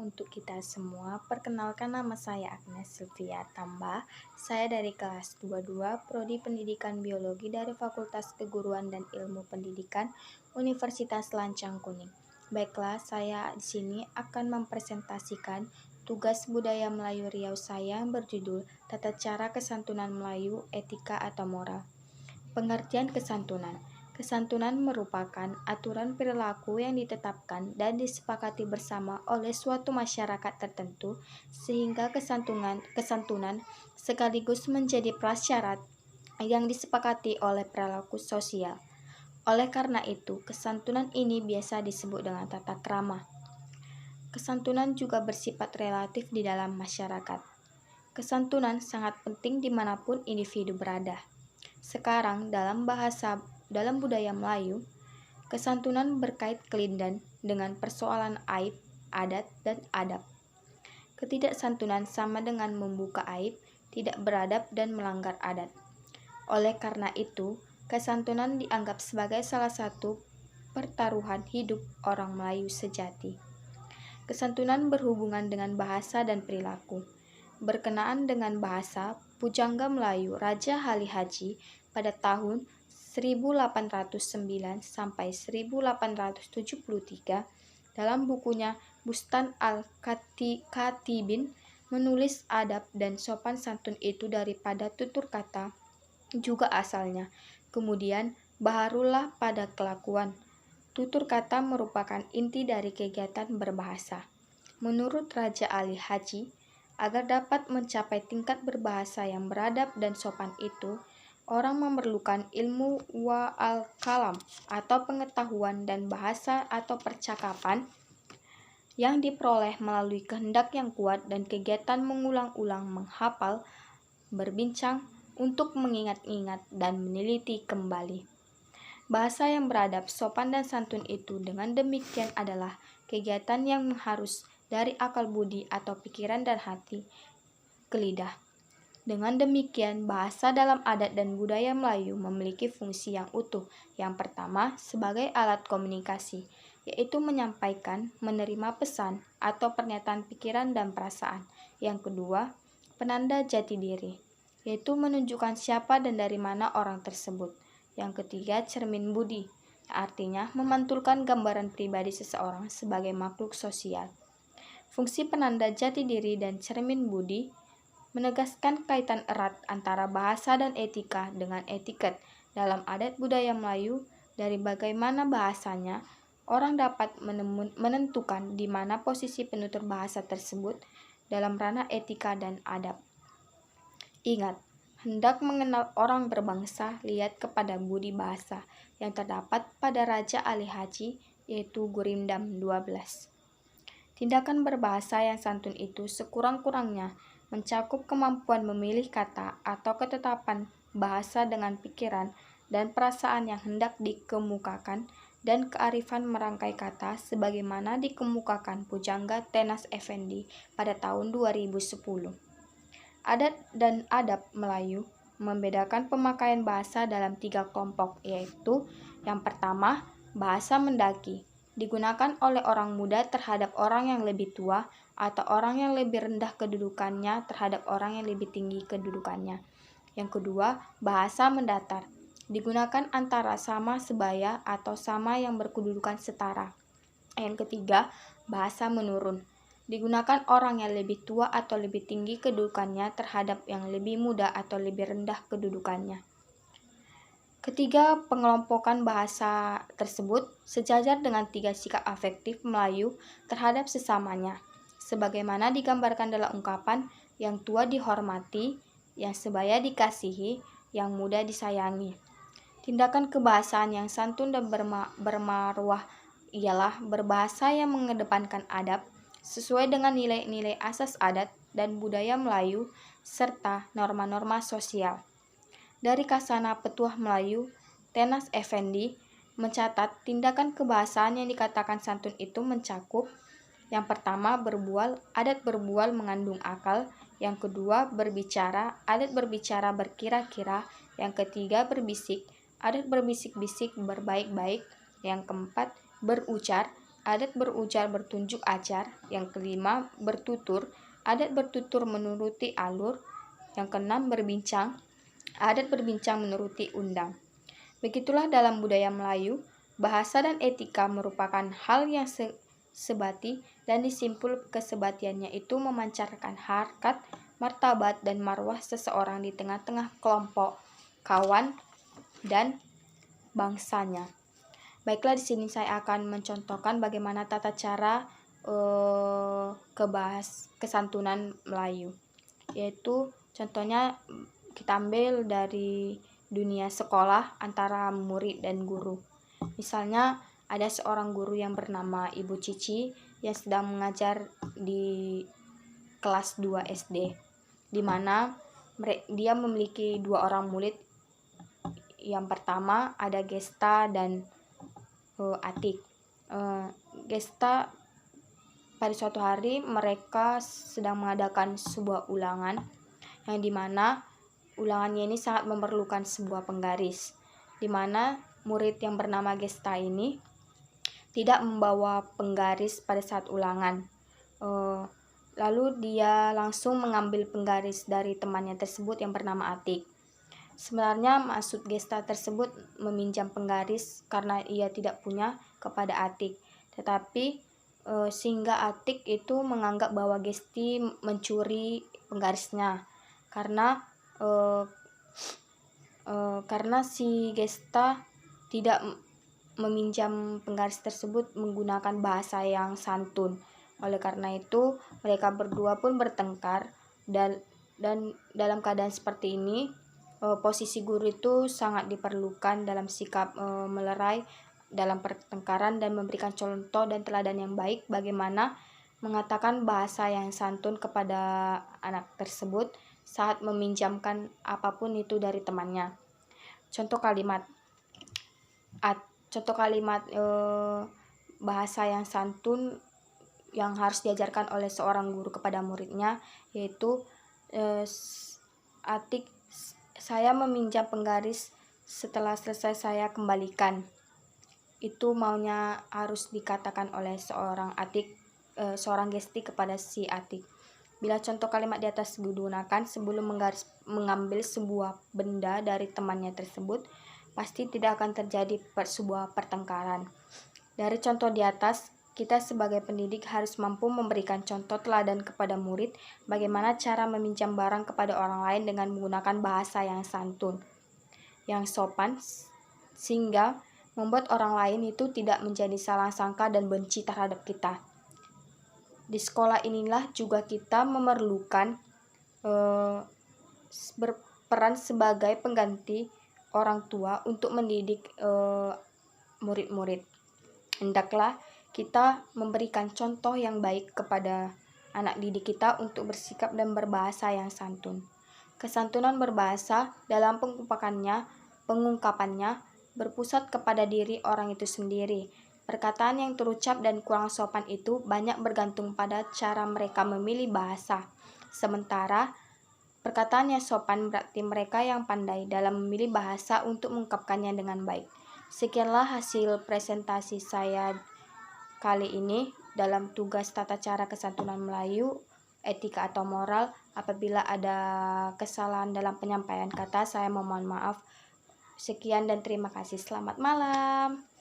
untuk kita semua. Perkenalkan, nama saya Agnes Sylvia Tamba. Saya dari kelas 22 Prodi Pendidikan Biologi dari Fakultas Keguruan dan Ilmu Pendidikan Universitas Lancang Kuning. Baiklah, saya di sini akan mempresentasikan tugas budaya Melayu Riau saya yang berjudul Tata Cara Kesantunan Melayu, Etika atau Moral. Pengertian kesantunan. Kesantunan merupakan aturan perilaku yang ditetapkan dan disepakati bersama oleh suatu masyarakat tertentu, sehingga kesantunan sekaligus menjadi prasyarat yang disepakati oleh perilaku sosial. Oleh karena itu, kesantunan ini biasa disebut dengan tata krama. Kesantunan juga bersifat relatif di dalam masyarakat. Kesantunan sangat penting dimanapun individu berada. Sekarang dalam budaya Melayu, kesantunan berkait kelindan dengan persoalan aib, adat, dan adab. Ketidaksantunan sama dengan membuka aib, tidak beradab, dan melanggar adat. Oleh karena itu, kesantunan dianggap sebagai salah satu pertaruhan hidup orang Melayu sejati. Kesantunan berhubungan dengan bahasa dan perilaku. Berkenaan dengan bahasa, Pujangga Melayu Raja Ali Haji pada tahun 1809 sampai 1873 dalam bukunya Bustan al-Katibin menulis adab dan sopan santun itu daripada tutur kata juga asalnya. Kemudian baharulah pada kelakuan. Tutur kata merupakan inti dari kegiatan berbahasa. Menurut Raja Ali Haji, agar dapat mencapai tingkat berbahasa yang beradab dan sopan itu, orang memerlukan ilmu al-kalam atau pengetahuan dan bahasa atau percakapan yang diperoleh melalui kehendak yang kuat dan kegiatan mengulang-ulang menghafal, berbincang untuk mengingat-ingat dan meneliti kembali. Bahasa yang beradab, sopan dan santun itu dengan demikian adalah kegiatan yang harus dari akal budi atau pikiran dan hati ke lidah. Dengan demikian, bahasa dalam adat dan budaya Melayu memiliki fungsi yang utuh. Yang pertama, sebagai alat komunikasi, yaitu menyampaikan, menerima pesan, atau pernyataan pikiran dan perasaan. Yang kedua, penanda jati diri, yaitu menunjukkan siapa dan dari mana orang tersebut. Yang ketiga, cermin budi, artinya memantulkan gambaran pribadi seseorang sebagai makhluk sosial. Fungsi penanda jati diri dan cermin budi menegaskan kaitan erat antara bahasa dan etika dengan etiket. Dalam adat budaya Melayu, dari bagaimana bahasanya, orang dapat menentukan di mana posisi penutur bahasa tersebut dalam ranah etika dan adab. Ingat, hendak mengenal orang berbangsa, lihat kepada budi bahasa yang terdapat pada Raja Ali Haji, yaitu Gurindam 12. Tindakan berbahasa yang santun itu sekurang-kurangnya mencakup kemampuan memilih kata atau ketetapan bahasa dengan pikiran dan perasaan yang hendak dikemukakan dan kearifan merangkai kata sebagaimana dikemukakan Pujangga Tenas Effendi pada tahun 2010. Adat dan adab Melayu membedakan pemakaian bahasa dalam 3 kelompok, yaitu yang pertama, bahasa mendaki, digunakan oleh orang muda terhadap orang yang lebih tua atau orang yang lebih rendah kedudukannya terhadap orang yang lebih tinggi kedudukannya. Yang kedua, bahasa mendatar, digunakan antara sama sebaya atau sama yang berkedudukan setara. Yang ketiga, bahasa menurun, digunakan orang yang lebih tua atau lebih tinggi kedudukannya terhadap yang lebih muda atau lebih rendah kedudukannya. Ketiga pengelompokan bahasa tersebut sejajar dengan 3 sikap afektif Melayu terhadap sesamanya, sebagaimana digambarkan dalam ungkapan yang tua dihormati, yang sebaya dikasihi, yang muda disayangi. Tindakan kebahasaan yang santun dan bermarwah ialah berbahasa yang mengedepankan adab, sesuai dengan nilai-nilai asas adat dan budaya Melayu, serta norma-norma sosial. Dari Kasana Petuah Melayu, Tenas Effendi mencatat tindakan kebahasaan yang dikatakan santun itu mencakup: yang pertama, berbual, adat berbual mengandung akal; yang kedua, berbicara, adat berbicara berkira-kira; yang ketiga, berbisik, adat berbisik-bisik berbaik-baik; yang keempat, berujar, adat berujar bertunjuk ajar. Yang kelima, bertutur, adat bertutur menuruti alur. Yang keenam, berbincang, adat berbincang menuruti undang. Begitulah dalam budaya Melayu, bahasa dan etika merupakan hal yang sebati, dan disimpul kesebatiannya itu memancarkan harkat, martabat, dan marwah seseorang di tengah-tengah kelompok, kawan, dan bangsanya. Baiklah, di sini saya akan mencontohkan bagaimana tata cara kesantunan Melayu. Yaitu contohnya kita ambil dari dunia sekolah antara murid dan guru. Misalnya ada seorang guru yang bernama Ibu Cici yang sedang mengajar di kelas 2 SD, di mana dia memiliki 2 orang murid. Yang pertama ada Gesta dan Atik. Gesta, pada suatu hari mereka sedang mengadakan sebuah ulangan, yang dimana ulangannya ini sangat memerlukan sebuah penggaris, dimana murid yang bernama Gesta ini tidak membawa penggaris pada saat ulangan. Lalu dia langsung mengambil penggaris dari temannya tersebut yang bernama Atik. Sebenarnya maksud Gesta tersebut meminjam penggaris karena ia tidak punya kepada Atik, tetapi sehingga Atik itu menganggap bahwa Gesti mencuri penggarisnya karena si Gesta tidak meminjam penggaris tersebut menggunakan bahasa yang santun. Oleh karena itu mereka berdua pun bertengkar, dan dalam keadaan seperti ini posisi guru itu sangat diperlukan dalam sikap melerai dalam pertengkaran dan memberikan contoh dan teladan yang baik bagaimana mengatakan bahasa yang santun kepada anak tersebut saat meminjamkan apapun itu dari temannya. Contoh kalimat bahasa yang santun yang harus diajarkan oleh seorang guru kepada muridnya, yaitu Atik, saya meminjam penggaris, setelah selesai saya kembalikan. Itu maunya harus dikatakan oleh seorang Gesti kepada si Atik. Bila contoh kalimat di atas digunakan sebelum mengambil sebuah benda dari temannya tersebut, pasti tidak akan terjadi sebuah pertengkaran. Dari contoh di atas, kita sebagai pendidik harus mampu memberikan contoh teladan kepada murid bagaimana cara meminjam barang kepada orang lain dengan menggunakan bahasa yang santun, yang sopan, sehingga membuat orang lain itu tidak menjadi salah sangka dan benci terhadap kita. Di sekolah inilah juga kita memerlukan berperan sebagai pengganti orang tua untuk mendidik murid-murid. Hendaklah kita memberikan contoh yang baik kepada anak didik kita untuk bersikap dan berbahasa yang santun. Kesantunan berbahasa dalam pengungkapannya berpusat kepada diri orang itu sendiri. Perkataan yang terucap dan kurang sopan itu banyak bergantung pada cara mereka memilih bahasa. Sementara perkataan yang sopan berarti mereka yang pandai dalam memilih bahasa untuk mengungkapkannya dengan baik. Sekianlah hasil presentasi saya kali ini dalam tugas tata cara kesantunan Melayu, etika atau moral. Apabila ada kesalahan dalam penyampaian kata, saya memohon maaf. Sekian dan terima kasih. Selamat malam.